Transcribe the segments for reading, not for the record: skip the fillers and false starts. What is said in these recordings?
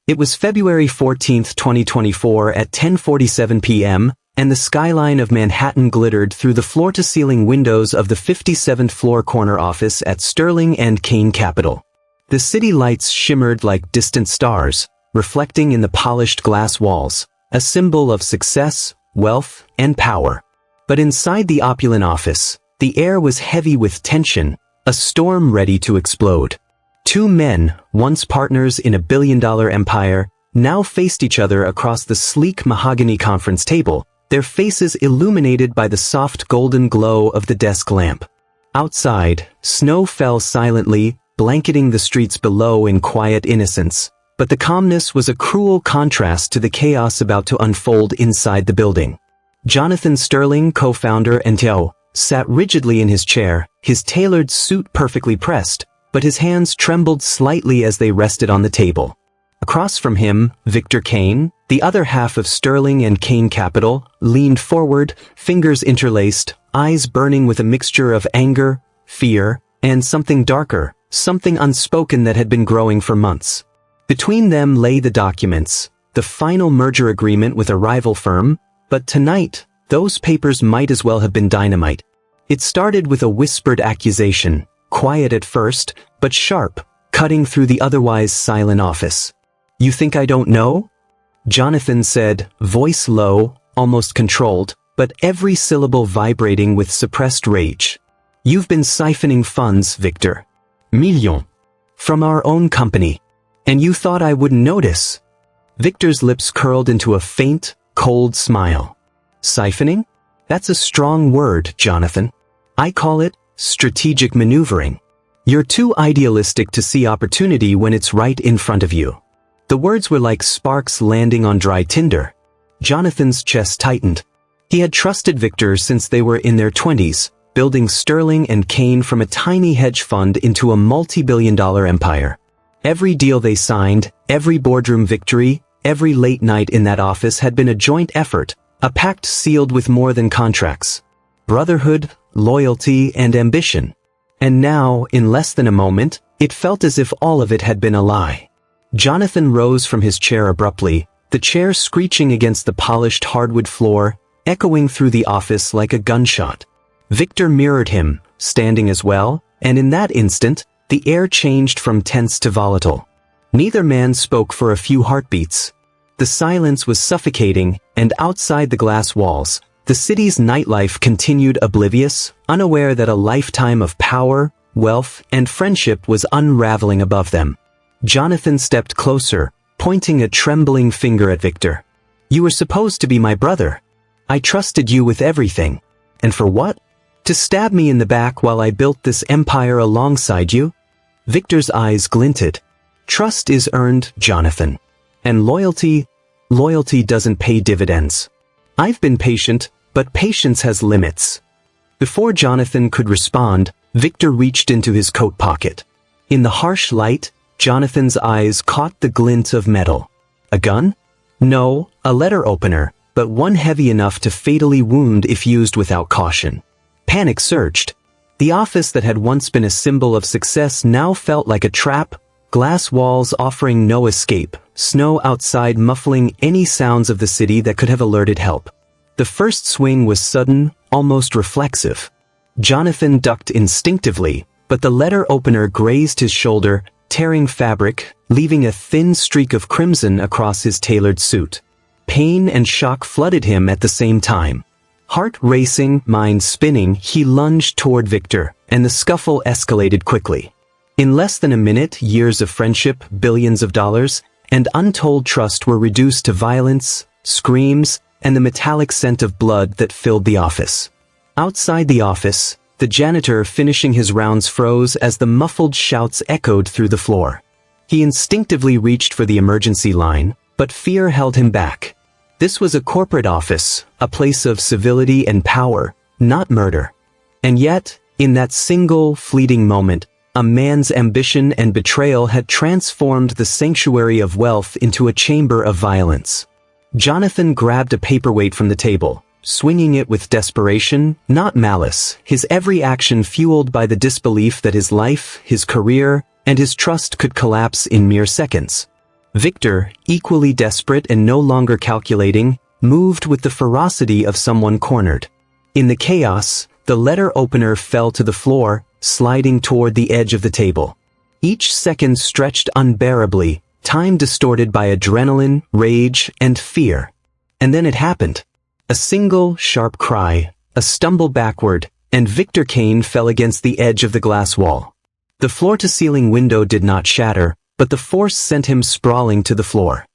It was February 14, 2024 at 10:47 p.m., and the skyline of Manhattan glittered through the floor-to-ceiling windows of the 57th floor corner office at Sterling and Kane Capital. The city lights shimmered like distant stars, reflecting in the polished glass walls, a symbol of success, wealth, and power. But inside the opulent office, the air was heavy with tension, a storm ready to explode. Two men, once partners in a billion-dollar empire, now faced each other across the sleek mahogany conference table, their faces illuminated by the soft golden glow of the desk lamp. Outside, snow fell silently, blanketing the streets below in quiet innocence, but the calmness was a cruel contrast to the chaos about to unfold inside the building. Jonathan Sterling, co-founder and CEO, sat rigidly in his chair, his tailored suit perfectly pressed, but his hands trembled slightly as they rested on the table. Across from him, Victor Kane, the other half of Sterling and Kane Capital, leaned forward, fingers interlaced, eyes burning with a mixture of anger, fear, and something darker, something unspoken that had been growing for months. Between them lay the documents, the final merger agreement with a rival firm, but tonight, those papers might as well have been dynamite. It started with a whispered accusation, quiet at first, but sharp, cutting through the otherwise silent office. "You think I don't know?" Jonathan said, voice low, almost controlled, but every syllable vibrating with suppressed rage. "You've been siphoning funds, Victor. Millions. From our own company. And you thought I wouldn't notice?" Victor's lips curled into a faint, cold smile. "Siphoning? That's a strong word, Jonathan. I call it strategic maneuvering. You're too idealistic to see opportunity when it's right in front of you." The words were like sparks landing on dry tinder. Jonathan's chest tightened. He had trusted Victor since they were in their 20s, building Sterling and Kane from a tiny hedge fund into a multi-billion-dollar empire. Every deal they signed, every boardroom victory, every late night in that office had been a joint effort, a pact sealed with more than contracts. Brotherhood, loyalty, and ambition. And now, in less than a moment, it felt as if all of it had been a lie. Jonathan rose from his chair abruptly, the chair screeching against the polished hardwood floor, echoing through the office like a gunshot. Victor mirrored him, standing as well, and in that instant, the air changed from tense to volatile. Neither man spoke for a few heartbeats. The silence was suffocating, and outside the glass walls, the city's nightlife continued oblivious, unaware that a lifetime of power, wealth, and friendship was unraveling above them. Jonathan stepped closer, pointing a trembling finger at Victor. "You were supposed to be my brother. I trusted you with everything. And for what? To stab me in the back while I built this empire alongside you?" Victor's eyes glinted. "Trust is earned, Jonathan. And loyalty doesn't pay dividends. I've been patient, but patience has limits." Before Jonathan could respond, Victor reached into his coat pocket. In the harsh light, Jonathan's eyes caught the glint of metal. A gun? No, a letter opener, but one heavy enough to fatally wound if used without caution. Panic surged. The office that had once been a symbol of success now felt like a trap, glass walls offering no escape, snow outside muffling any sounds of the city that could have alerted help. The first swing was sudden, almost reflexive. Jonathan ducked instinctively, but the letter opener grazed his shoulder, tearing fabric, leaving a thin streak of crimson across his tailored suit. Pain and shock flooded him at the same time. Heart racing, mind spinning, he lunged toward Victor, and the scuffle escalated quickly. In less than a minute, years of friendship, billions of dollars, and untold trust were reduced to violence, screams, and the metallic scent of blood that filled the office. Outside the office, the janitor finishing his rounds froze as the muffled shouts echoed through the floor. He instinctively reached for the emergency line, but fear held him back. This was a corporate office, a place of civility and power, not murder. And yet, in that single, fleeting moment, a man's ambition and betrayal had transformed the sanctuary of wealth into a chamber of violence. Jonathan grabbed a paperweight from the table, swinging it with desperation, not malice, his every action fueled by the disbelief that his life, his career, and his trust could collapse in mere seconds. Victor, equally desperate and no longer calculating, moved with the ferocity of someone cornered. In the chaos, the letter opener fell to the floor, sliding toward the edge of the table. Each second stretched unbearably, time distorted by adrenaline, rage, and fear. And then it happened. A single, sharp cry, a stumble backward, and Victor Kane fell against the edge of the glass wall. The floor-to-ceiling window did not shatter, but the force sent him sprawling to the floor.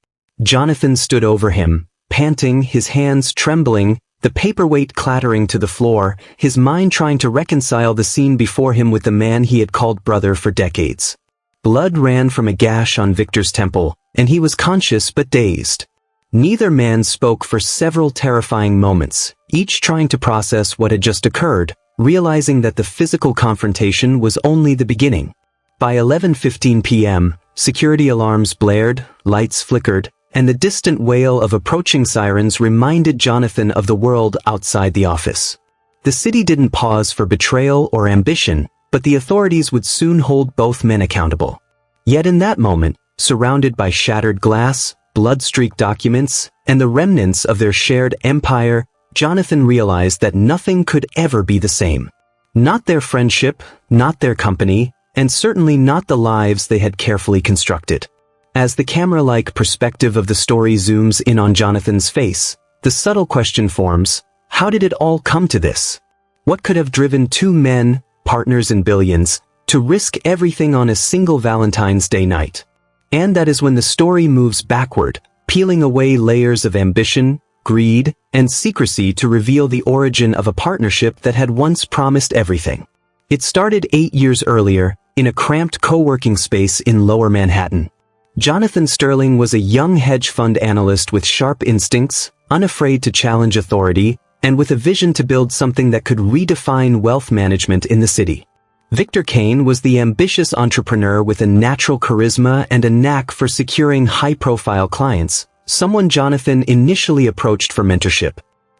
Jonathan stood over him, panting, his hands trembling, the paperweight clattering to the floor, his mind trying to reconcile the scene before him with the man he had called brother for decades. Blood ran from a gash on Victor's temple, and he was conscious but dazed. Neither man spoke for several terrifying moments, each trying to process what had just occurred, realizing that the physical confrontation was only the beginning. By 11:15 p.m., security alarms blared, lights flickered, and the distant wail of approaching sirens reminded Jonathan of the world outside the office. The city didn't pause for betrayal or ambition, but the authorities would soon hold both men accountable. Yet in that moment, surrounded by shattered glass, blood-streaked documents, and the remnants of their shared empire, Jonathan realized that nothing could ever be the same. Not their friendship, not their company, and certainly not the lives they had carefully constructed. As the camera-like perspective of the story zooms in on Jonathan's face, the subtle question forms, how did it all come to this? What could have driven two men, partners in billions, to risk everything on a single Valentine's Day night? And that is when the story moves backward, peeling away layers of ambition, greed, and secrecy to reveal the origin of a partnership that had once promised everything. It started 8 years earlier, in a cramped co-working space in Lower Manhattan. Jonathan Sterling was a young hedge fund analyst with sharp instincts, unafraid to challenge authority, and with a vision to build something that could redefine wealth management in the city. Victor Kane was the ambitious entrepreneur with a natural charisma and a knack for securing high-profile clients, someone Jonathan initially approached for mentorship.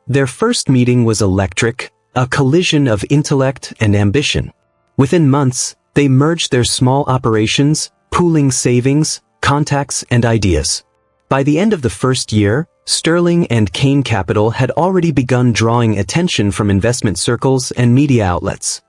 Their first meeting was electric, a collision of intellect and ambition. Within months, they merged their small operations, pooling savings, contacts, and ideas. By the end of the first year, Sterling and Kane Capital had already begun drawing attention from investment circles and media outlets.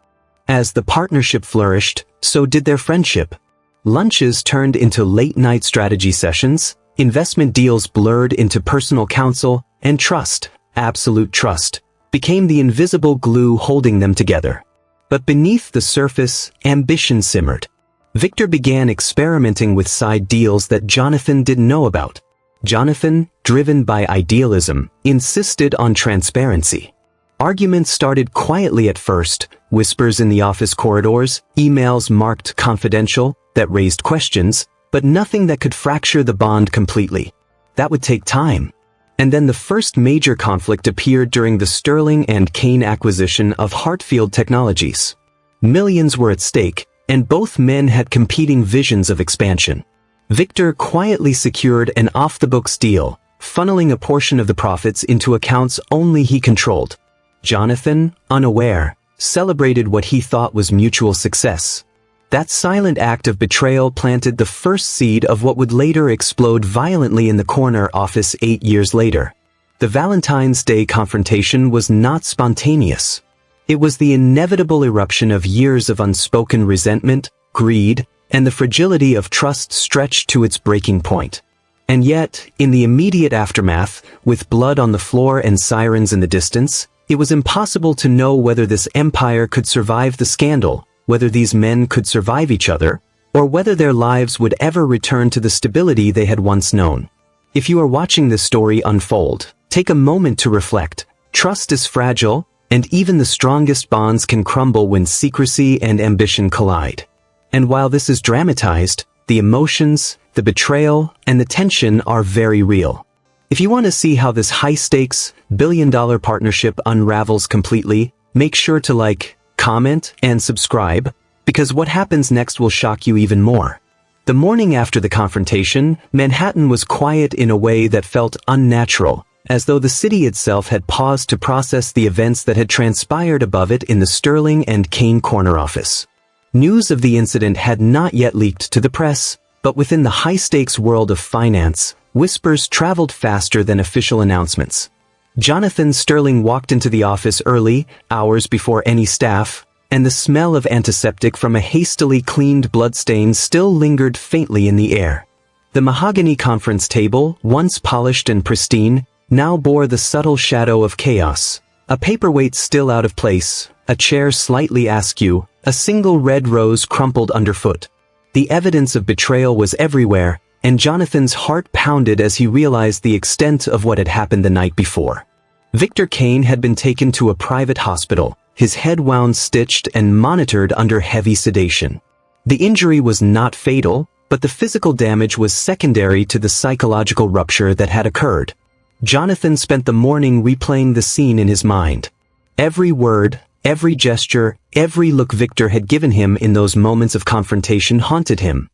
As the partnership flourished, so did their friendship. Lunches turned into late-night strategy sessions, investment deals blurred into personal counsel, and trust, absolute trust, became the invisible glue holding them together. But beneath the surface, ambition simmered. Victor began experimenting with side deals that Jonathan didn't know about. Jonathan, driven by idealism, insisted on transparency. Arguments started quietly at first, whispers in the office corridors, emails marked confidential that raised questions, but nothing that could fracture the bond completely. That would take time. And then the first major conflict appeared during the Sterling and Kane acquisition of Hartfield Technologies. Millions were at stake, and both men had competing visions of expansion. Victor quietly secured an off-the-books deal, funneling a portion of the profits into accounts only he controlled. Jonathan, unaware, celebrated what he thought was mutual success. That silent act of betrayal planted the first seed of what would later explode violently in the corner office 8 years later. The Valentine's Day confrontation was not spontaneous. It was the inevitable eruption of years of unspoken resentment, greed, and the fragility of trust stretched to its breaking point. And yet, in the immediate aftermath, with blood on the floor and sirens in the distance, it was impossible to know whether this empire could survive the scandal, whether these men could survive each other, or whether their lives would ever return to the stability they had once known. If you are watching this story unfold, take a moment to reflect. Trust is fragile, and even the strongest bonds can crumble when secrecy and ambition collide. And while this is dramatized, the emotions, the betrayal, and the tension are very real. If you want to see how this high-stakes, billion-dollar partnership unravels completely, make sure to like, comment, and subscribe, because what happens next will shock you even more. The morning after the confrontation, Manhattan was quiet in a way that felt unnatural, as though the city itself had paused to process the events that had transpired above it in the Sterling and Kane corner office. News of the incident had not yet leaked to the press, But within the high-stakes world of finance, whispers traveled faster than official announcements. Jonathan Sterling walked into the office early, hours before any staff, and the smell of antiseptic from a hastily cleaned bloodstain still lingered faintly in the air. The mahogany conference table, once polished and pristine, now bore the subtle shadow of chaos. A paperweight still out of place, a chair slightly askew, a single red rose crumpled underfoot. The evidence of betrayal was everywhere, and Jonathan's heart pounded as he realized the extent of what had happened the night before. Victor Kane had been taken to a private hospital, his head wound stitched and monitored under heavy sedation. The injury was not fatal, but the physical damage was secondary to the psychological rupture that had occurred. Jonathan spent the morning replaying the scene in his mind. Every word, every gesture, every look Victor had given him in those moments of confrontation haunted him.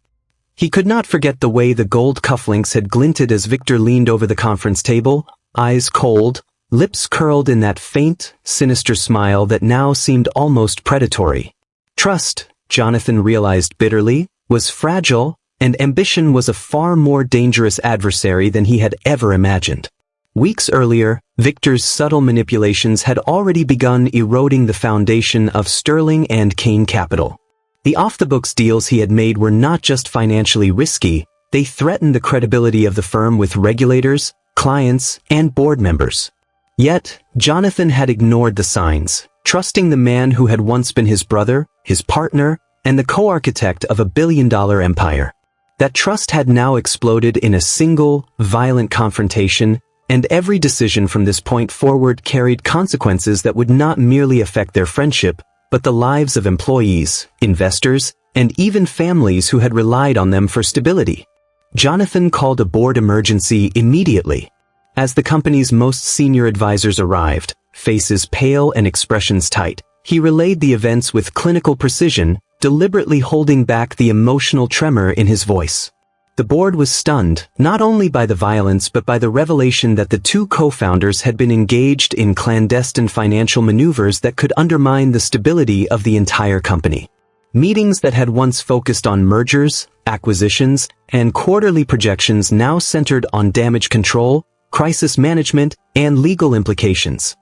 He could not forget the way the gold cufflinks had glinted as Victor leaned over the conference table, eyes cold, lips curled in that faint, sinister smile that now seemed almost predatory. Trust, Jonathan realized bitterly, was fragile, and ambition was a far more dangerous adversary than he had ever imagined. Weeks earlier, Victor's subtle manipulations had already begun eroding the foundation of Sterling and Kane Capital. The off-the-books deals he had made were not just financially risky, they threatened the credibility of the firm with regulators, clients, and board members. Yet, Jonathan had ignored the signs, trusting the man who had once been his brother, his partner, and the co-architect of a billion-dollar empire. That trust had now exploded in a single, violent confrontation, and every decision from this point forward carried consequences that would not merely affect their friendship, but the lives of employees, investors, and even families who had relied on them for stability. Jonathan called a board emergency immediately. As the company's most senior advisors arrived, faces pale and expressions tight, he relayed the events with clinical precision, deliberately holding back the emotional tremor in his voice. The board was stunned, not only by the violence but by the revelation that the two co-founders had been engaged in clandestine financial maneuvers that could undermine the stability of the entire company. Meetings that had once focused on mergers, acquisitions, and quarterly projections now centered on damage control, crisis management, and legal implications.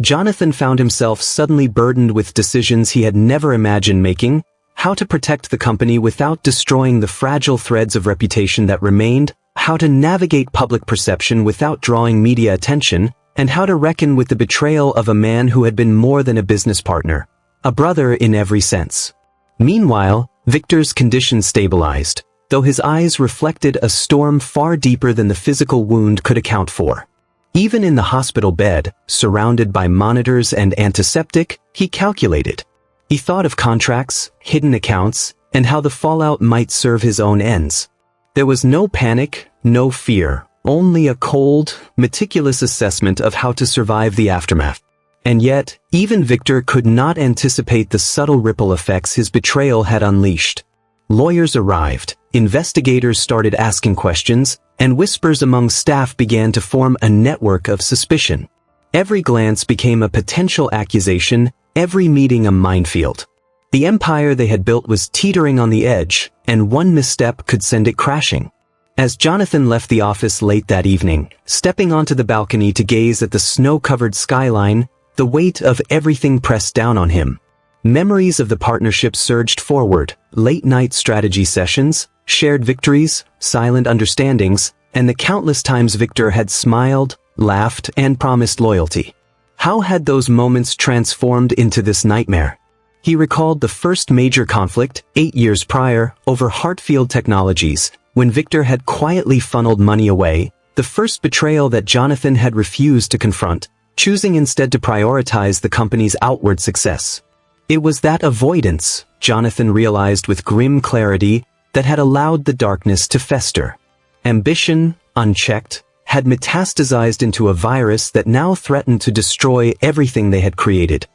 Jonathan found himself suddenly burdened with decisions he had never imagined making: how to protect the company without destroying the fragile threads of reputation that remained, how to navigate public perception without drawing media attention, and how to reckon with the betrayal of a man who had been more than a business partner, a brother in every sense. Meanwhile, Victor's condition stabilized, though his eyes reflected a storm far deeper than the physical wound could account for. Even in the hospital bed, surrounded by monitors and antiseptic, he calculated. He thought of contracts, hidden accounts, and how the fallout might serve his own ends. There was no panic, no fear, only a cold, meticulous assessment of how to survive the aftermath. And yet, even Victor could not anticipate the subtle ripple effects his betrayal had unleashed. Lawyers arrived, investigators started asking questions, and whispers among staff began to form a network of suspicion. Every glance became a potential accusation, every meeting a minefield. The empire they had built was teetering on the edge, and one misstep could send it crashing. As Jonathan left the office late that evening, stepping onto the balcony to gaze at the snow-covered skyline, the weight of everything pressed down on him. Memories of the partnership surged forward, late-night strategy sessions, shared victories, silent understandings, and the countless times Victor had smiled, laughed, and promised loyalty. How had those moments transformed into this nightmare? He recalled the first major conflict, 8 years prior, over Hartfield Technologies, when Victor had quietly funneled money away, the first betrayal that Jonathan had refused to confront, choosing instead to prioritize the company's outward success. It was that avoidance, Jonathan realized with grim clarity, that had allowed the darkness to fester. Ambition, unchecked, had metastasized into a virus that now threatened to destroy everything they had created.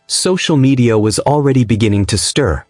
Social media was already beginning to stir.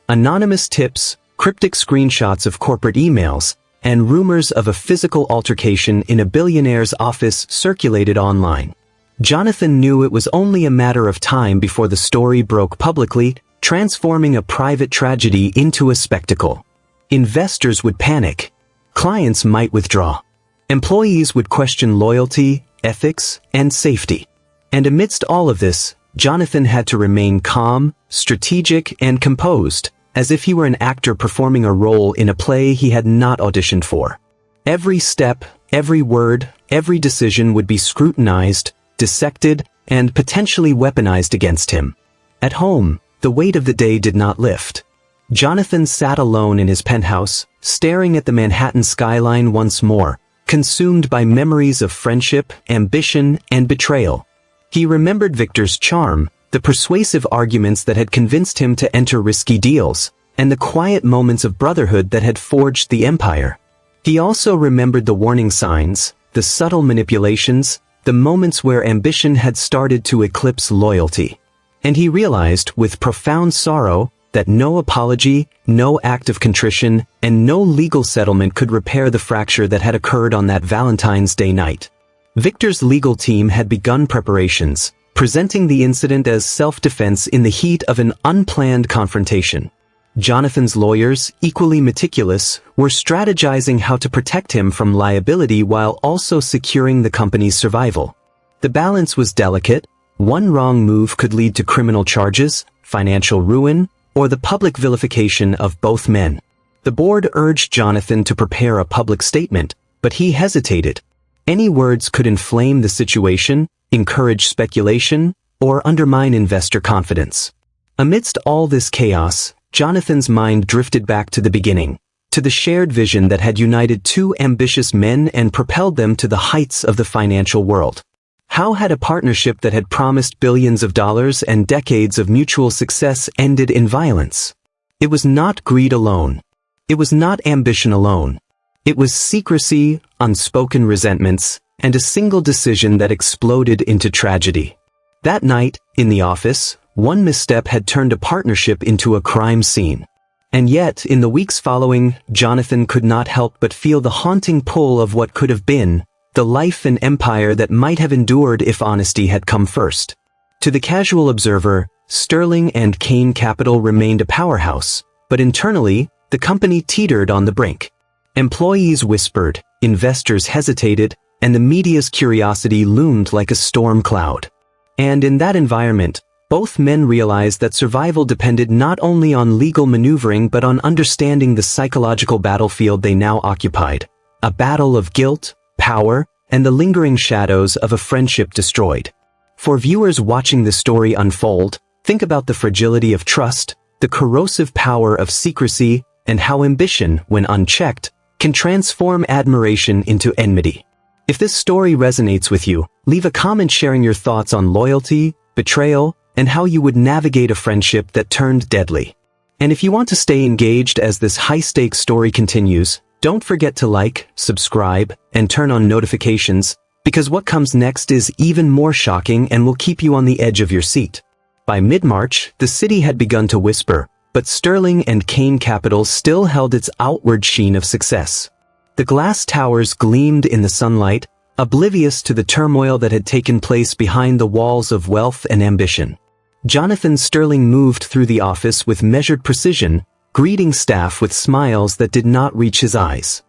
Anonymous tips, cryptic screenshots of corporate emails, and rumors of a physical altercation in a billionaire's office circulated online. Jonathan knew it was only a matter of time before the story broke publicly, transforming a private tragedy into a spectacle. Investors would panic. Clients might withdraw. Employees would question loyalty, ethics, and safety. And amidst all of this, Jonathan had to remain calm, strategic, and composed, as if he were an actor performing a role in a play he had not auditioned for. Every step, every word, every decision would be scrutinized, dissected, and potentially weaponized against him. At home, the weight of the day did not lift. Jonathan sat alone in his penthouse, staring at the Manhattan skyline once more, consumed by memories of friendship, ambition, and betrayal. He remembered Victor's charm, the persuasive arguments that had convinced him to enter risky deals, and the quiet moments of brotherhood that had forged the empire. He also remembered the warning signs, the subtle manipulations, the moments where ambition had started to eclipse loyalty. And he realized, with profound sorrow, that no apology, no act of contrition, and no legal settlement could repair the fracture that had occurred on that Valentine's Day night. Victor's legal team had begun preparations, presenting the incident as self-defense in the heat of an unplanned confrontation. Jonathan's lawyers, equally meticulous, were strategizing how to protect him from liability while also securing the company's survival. The balance was delicate. One wrong move could lead to criminal charges, financial ruin, or the public vilification of both men. The board urged Jonathan to prepare a public statement, but he hesitated. Any words could inflame the situation, encourage speculation, or undermine investor confidence. Amidst all this chaos, Jonathan's mind drifted back to the beginning, to the shared vision that had united two ambitious men and propelled them to the heights of the financial world. How had a partnership that had promised billions of dollars and decades of mutual success ended in violence? It was not greed alone. It was not ambition alone. It was secrecy, unspoken resentments, and a single decision that exploded into tragedy. That night, in the office, one misstep had turned a partnership into a crime scene. And yet, in the weeks following, Jonathan could not help but feel the haunting pull of what could have been, the life and empire that might have endured if honesty had come first. To the casual observer, Sterling and Kane Capital remained a powerhouse, but internally, the company teetered on the brink. Employees whispered, investors hesitated, and the media's curiosity loomed like a storm cloud. And in that environment, both men realized that survival depended not only on legal maneuvering but on understanding the psychological battlefield they now occupied. A battle of guilt, power, and the lingering shadows of a friendship destroyed. For viewers watching the story unfold, think about the fragility of trust, the corrosive power of secrecy, and how ambition, when unchecked, can transform admiration into enmity. If this story resonates with you, leave a comment sharing your thoughts on loyalty, betrayal, and how you would navigate a friendship that turned deadly. And if you want to stay engaged as this high-stakes story continues, don't forget to like, subscribe, and turn on notifications, because what comes next is even more shocking and will keep you on the edge of your seat. By mid-March, the city had begun to whisper, but Sterling and Kane Capital still held its outward sheen of success. The glass towers gleamed in the sunlight, oblivious to the turmoil that had taken place behind the walls of wealth and ambition. Jonathan Sterling moved through the office with measured precision, greeting staff with smiles that did not reach his eyes.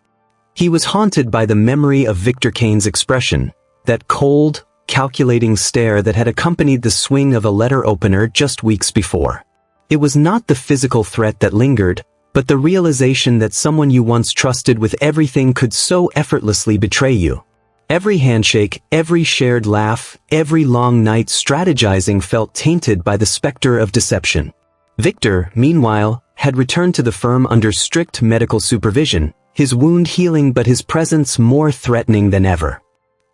He was haunted by the memory of Victor Kane's expression, that cold, calculating stare that had accompanied the swing of a letter opener just weeks before. It was not the physical threat that lingered, but the realization that someone you once trusted with everything could so effortlessly betray you. Every handshake, every shared laugh, every long night strategizing felt tainted by the specter of deception. Victor, meanwhile, had returned to the firm under strict medical supervision, his wound healing but his presence more threatening than ever.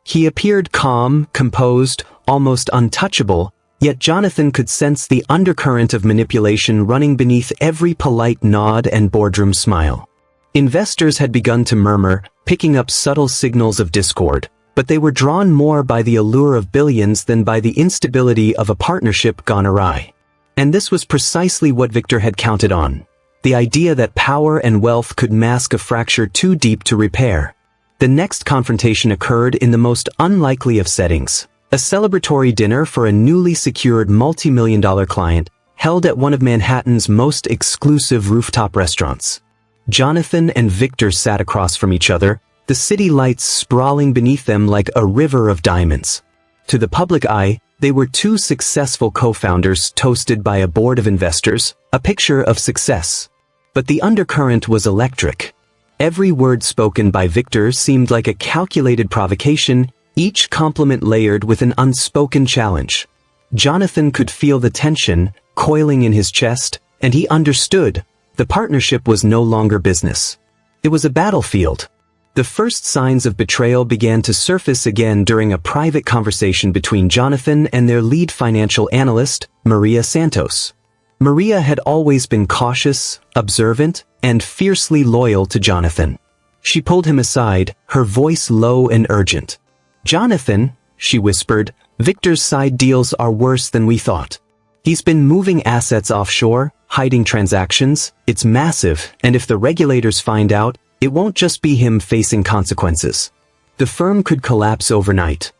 He appeared calm, composed, almost untouchable, yet Jonathan could sense the undercurrent of manipulation running beneath every polite nod and boardroom smile. Investors had begun to murmur, picking up subtle signals of discord, but they were drawn more by the allure of billions than by the instability of a partnership gone awry. And this was precisely what Victor had counted on. The idea that power and wealth could mask a fracture too deep to repair. The next confrontation occurred in the most unlikely of settings. A celebratory dinner for a newly secured multi-million-dollar client held at one of Manhattan's most exclusive rooftop restaurants. Jonathan and Victor sat across from each other, the city lights sprawling beneath them like a river of diamonds. To the public eye, they were two successful co-founders toasted by a board of investors, a picture of success. But the undercurrent was electric. Every word spoken by Victor seemed like a calculated provocation, each compliment layered with an unspoken challenge. Jonathan could feel the tension coiling in his chest, and he understood the partnership was no longer business. It was a battlefield. The first signs of betrayal began to surface again during a private conversation between Jonathan and their lead financial analyst, Maria Santos. Maria had always been cautious, observant, and fiercely loyal to Jonathan. She pulled him aside, her voice low and urgent. "Jonathan," she whispered, "Victor's side deals are worse than we thought. He's been moving assets offshore, hiding transactions. It's massive, and if the regulators find out, it won't just be him facing consequences. The firm could collapse overnight."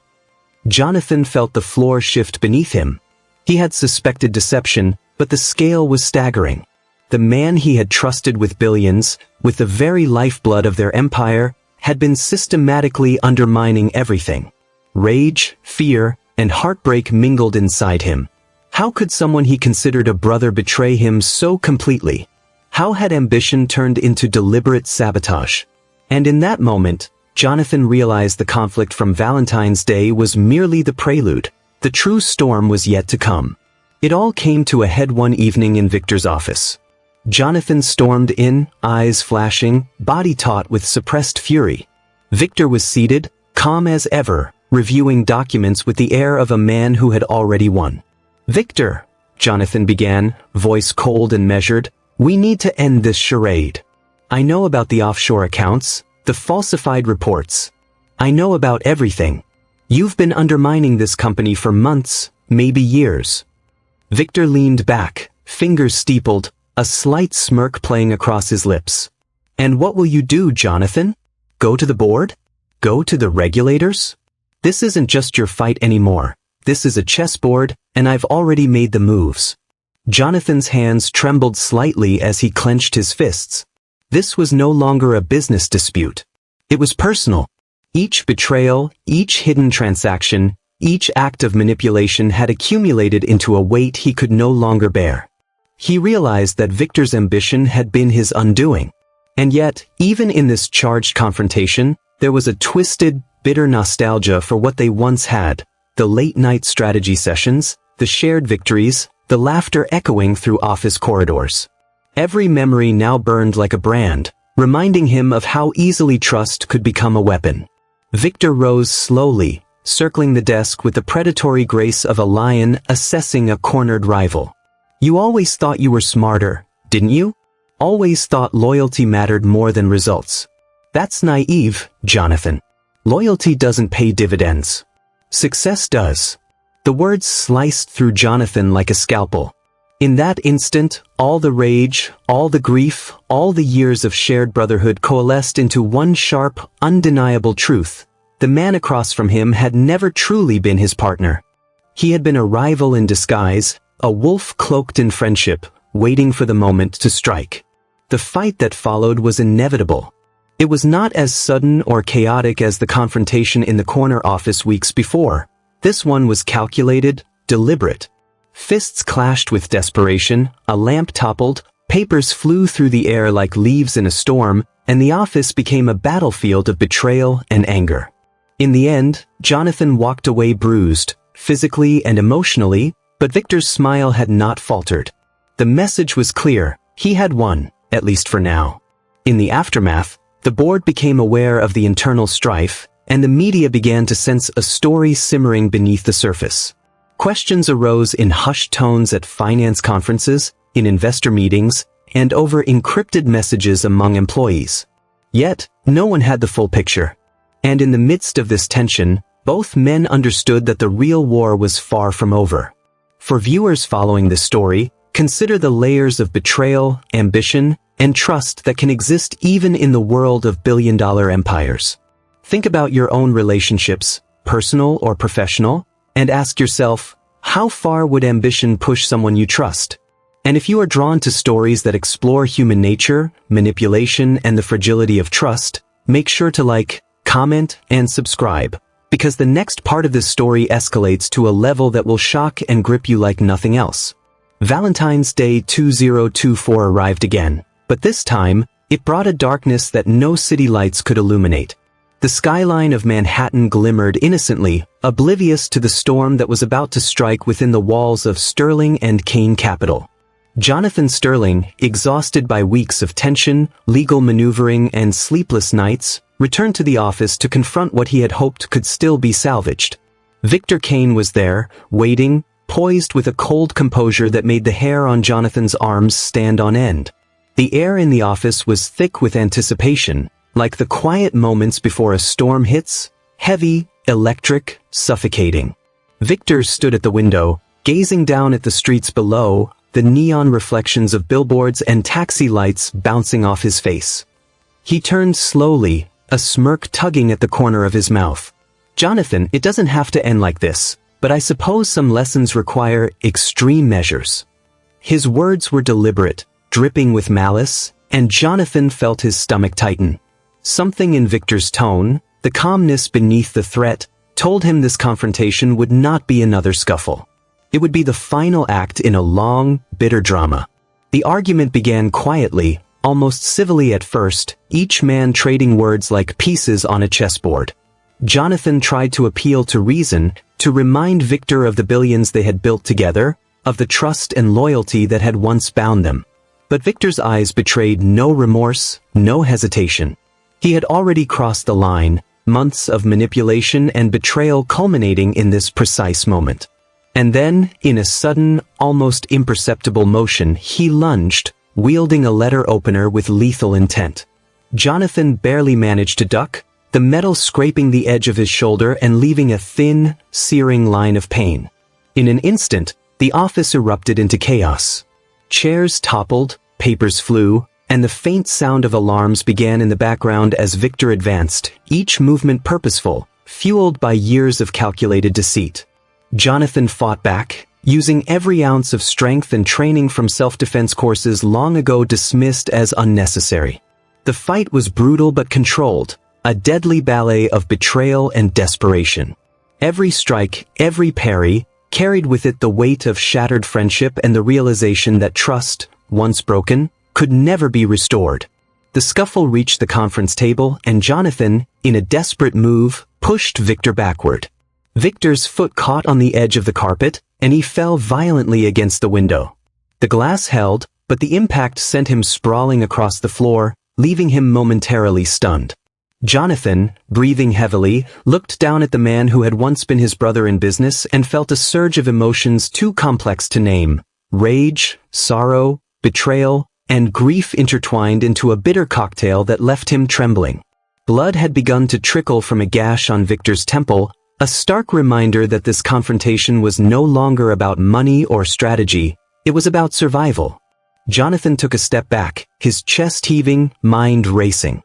Jonathan felt the floor shift beneath him. He had suspected deception, but the scale was staggering. The man he had trusted with billions, with the very lifeblood of their empire, had been systematically undermining everything. Rage, fear, and heartbreak mingled inside him. How could someone he considered a brother betray him so completely? How had ambition turned into deliberate sabotage? And in that moment, Jonathan realized the conflict from Valentine's Day was merely the prelude. The true storm was yet to come. It all came to a head one evening in Victor's office. Jonathan stormed in, eyes flashing, body taut with suppressed fury. Victor was seated, calm as ever, reviewing documents with the air of a man who had already won. "Victor," Jonathan began, voice cold and measured, "we need to end this charade. I know about the offshore accounts, the falsified reports. I know about everything. You've been undermining this company for months, maybe years." Victor leaned back, fingers steepled, a slight smirk playing across his lips. "And what will you do, Jonathan? Go to the board? Go to the regulators? This isn't just your fight anymore. This is a chessboard, and I've already made the moves." Jonathan's hands trembled slightly as he clenched his fists. This was no longer a business dispute. It was personal. Each betrayal, each hidden transaction, each act of manipulation had accumulated into a weight he could no longer bear. He realized that Victor's ambition had been his undoing. And yet, even in this charged confrontation, there was a twisted, bitter nostalgia for what they once had. The late-night strategy sessions, the shared victories, the laughter echoing through office corridors. Every memory now burned like a brand, reminding him of how easily trust could become a weapon. Victor rose slowly, circling the desk with the predatory grace of a lion assessing a cornered rival. "You always thought you were smarter, didn't you? Always thought loyalty mattered more than results. That's naive, Jonathan. Loyalty doesn't pay dividends. Success does." The words sliced through Jonathan like a scalpel. In that instant, all the rage, all the grief, all the years of shared brotherhood coalesced into one sharp, undeniable truth. The man across from him had never truly been his partner. He had been a rival in disguise, a wolf cloaked in friendship, waiting for the moment to strike. The fight that followed was inevitable. It was not as sudden or chaotic as the confrontation in the corner office weeks before. This one was calculated, deliberate. Fists clashed with desperation, a lamp toppled, papers flew through the air like leaves in a storm, and the office became a battlefield of betrayal and anger. In the end, Jonathan walked away bruised, physically and emotionally, but Victor's smile had not faltered. The message was clear: he had won, at least for now. In the aftermath, the board became aware of the internal strife, and the media began to sense a story simmering beneath the surface. Questions arose in hushed tones at finance conferences, in investor meetings, and over encrypted messages among employees. Yet, no one had the full picture. And in the midst of this tension, both men understood that the real war was far from over. For viewers following this story, consider the layers of betrayal, ambition, and trust that can exist even in the world of billion-dollar empires. Think about your own relationships, personal or professional, and ask yourself, how far would ambition push someone you trust? And if you are drawn to stories that explore human nature, manipulation, and the fragility of trust, make sure to like, comment, and subscribe, because the next part of this story escalates to a level that will shock and grip you like nothing else. Valentine's Day 2024 arrived again, but this time, it brought a darkness that no city lights could illuminate. The skyline of Manhattan glimmered innocently, oblivious to the storm that was about to strike within the walls of Sterling and Kane Capital. Jonathan Sterling, exhausted by weeks of tension, legal maneuvering, and sleepless nights, returned to the office to confront what he had hoped could still be salvaged. Victor Kane was there, waiting, poised with a cold composure that made the hair on Jonathan's arms stand on end. The air in the office was thick with anticipation, like the quiet moments before a storm hits, heavy, electric, suffocating. Victor stood at the window, gazing down at the streets below, the neon reflections of billboards and taxi lights bouncing off his face. He turned slowly, a smirk tugging at the corner of his mouth. "Jonathan, it doesn't have to end like this, but I suppose some lessons require extreme measures." His words were deliberate, dripping with malice, and Jonathan felt his stomach tighten. Something in Victor's tone, the calmness beneath the threat, told him this confrontation would not be another scuffle. It would be the final act in a long, bitter drama. The argument began quietly, almost civilly at first, each man trading words like pieces on a chessboard. Jonathan tried to appeal to reason, to remind Victor of the billions they had built together, of the trust and loyalty that had once bound them. But Victor's eyes betrayed no remorse, no hesitation. He had already crossed the line, months of manipulation and betrayal culminating in this precise moment. And then, in a sudden, almost imperceptible motion, he lunged, wielding a letter opener with lethal intent. Jonathan barely managed to duck, the metal scraping the edge of his shoulder and leaving a thin, searing line of pain. In an instant, the office erupted into chaos. Chairs toppled, papers flew, and the faint sound of alarms began in the background as Victor advanced, each movement purposeful, fueled by years of calculated deceit. Jonathan fought back, using every ounce of strength and training from self-defense courses long ago dismissed as unnecessary. The fight was brutal but controlled, a deadly ballet of betrayal and desperation. Every strike, every parry, carried with it the weight of shattered friendship and the realization that trust, once broken, could never be restored. The scuffle reached the conference table, and Jonathan, in a desperate move, pushed Victor backward. Victor's foot caught on the edge of the carpet, and he fell violently against the window. The glass held, but the impact sent him sprawling across the floor, leaving him momentarily stunned. Jonathan, breathing heavily, looked down at the man who had once been his brother in business and felt a surge of emotions too complex to name. Rage, sorrow, betrayal, and grief intertwined into a bitter cocktail that left him trembling. Blood had begun to trickle from a gash on Victor's temple, a stark reminder that this confrontation was no longer about money or strategy, it was about survival. Jonathan took a step back, his chest heaving, mind racing.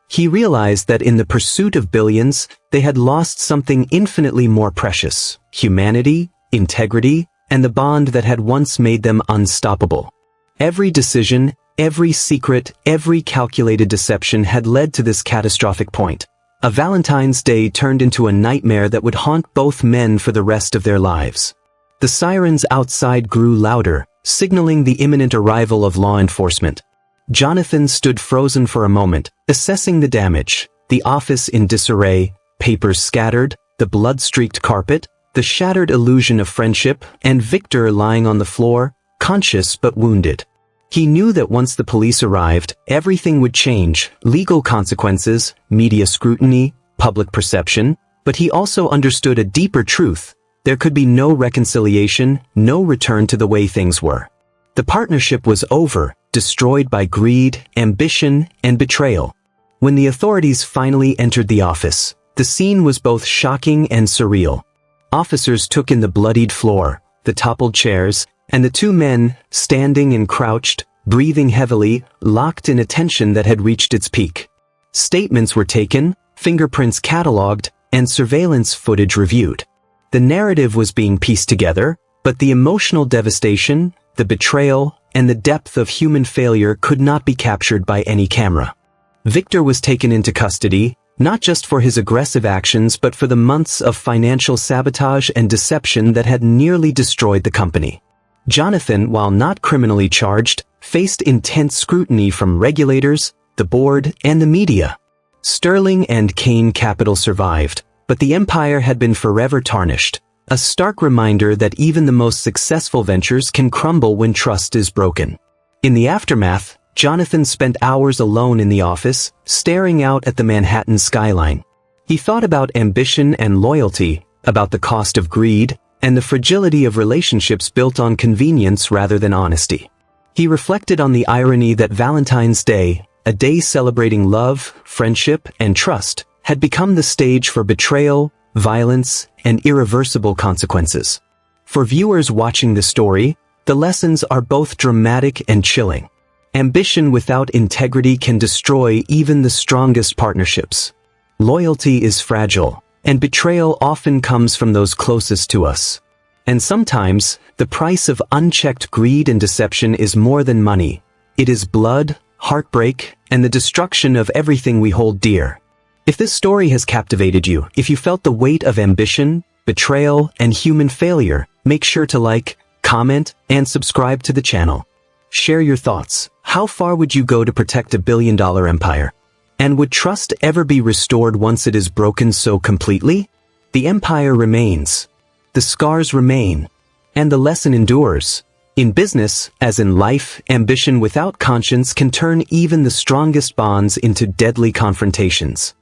He realized that in the pursuit of billions, they had lost something infinitely more precious: humanity, integrity, and the bond that had once made them unstoppable. Every decision, every secret, every calculated deception had led to this catastrophic point. A Valentine's Day turned into a nightmare that would haunt both men for the rest of their lives. The sirens outside grew louder, signaling the imminent arrival of law enforcement. Jonathan stood frozen for a moment, assessing the damage, the office in disarray, papers scattered, the blood-streaked carpet, the shattered illusion of friendship, and Victor lying on the floor, conscious but wounded. He knew that once the police arrived, everything would change: legal consequences, media scrutiny, public perception, but he also understood a deeper truth: there could be no reconciliation, no return to the way things were. The partnership was over, destroyed by greed, ambition, and betrayal. When the authorities finally entered the office, the scene was both shocking and surreal. Officers took in the bloodied floor, the toppled chairs, and the two men, standing and crouched, breathing heavily, locked in a tension that had reached its peak. Statements were taken, fingerprints catalogued, and surveillance footage reviewed. The narrative was being pieced together, but the emotional devastation, the betrayal, and the depth of human failure could not be captured by any camera. Victor was taken into custody, not just for his aggressive actions but for the months of financial sabotage and deception that had nearly destroyed the company. Jonathan, while not criminally charged, faced intense scrutiny from regulators, the board, and the media. Sterling and Kane Capital survived, but the empire had been forever tarnished, a stark reminder that even the most successful ventures can crumble when trust is broken. In the aftermath, Jonathan spent hours alone in the office, staring out at the Manhattan skyline. He thought about ambition and loyalty, about the cost of greed, and the fragility of relationships built on convenience rather than honesty. He reflected on the irony that Valentine's Day, a day celebrating love, friendship, and trust, had become the stage for betrayal, violence, and irreversible consequences. For viewers watching the story, the lessons are both dramatic and chilling. Ambition without integrity can destroy even the strongest partnerships. Loyalty is fragile, and betrayal often comes from those closest to us. And sometimes, the price of unchecked greed and deception is more than money. It is blood, heartbreak, and the destruction of everything we hold dear. If this story has captivated you, if you felt the weight of ambition, betrayal, and human failure, make sure to like, comment, and subscribe to the channel. Share your thoughts. How far would you go to protect a billion-dollar empire? And would trust ever be restored once it is broken so completely? The empire remains. The scars remain. And the lesson endures. In business, as in life, ambition without conscience can turn even the strongest bonds into deadly confrontations.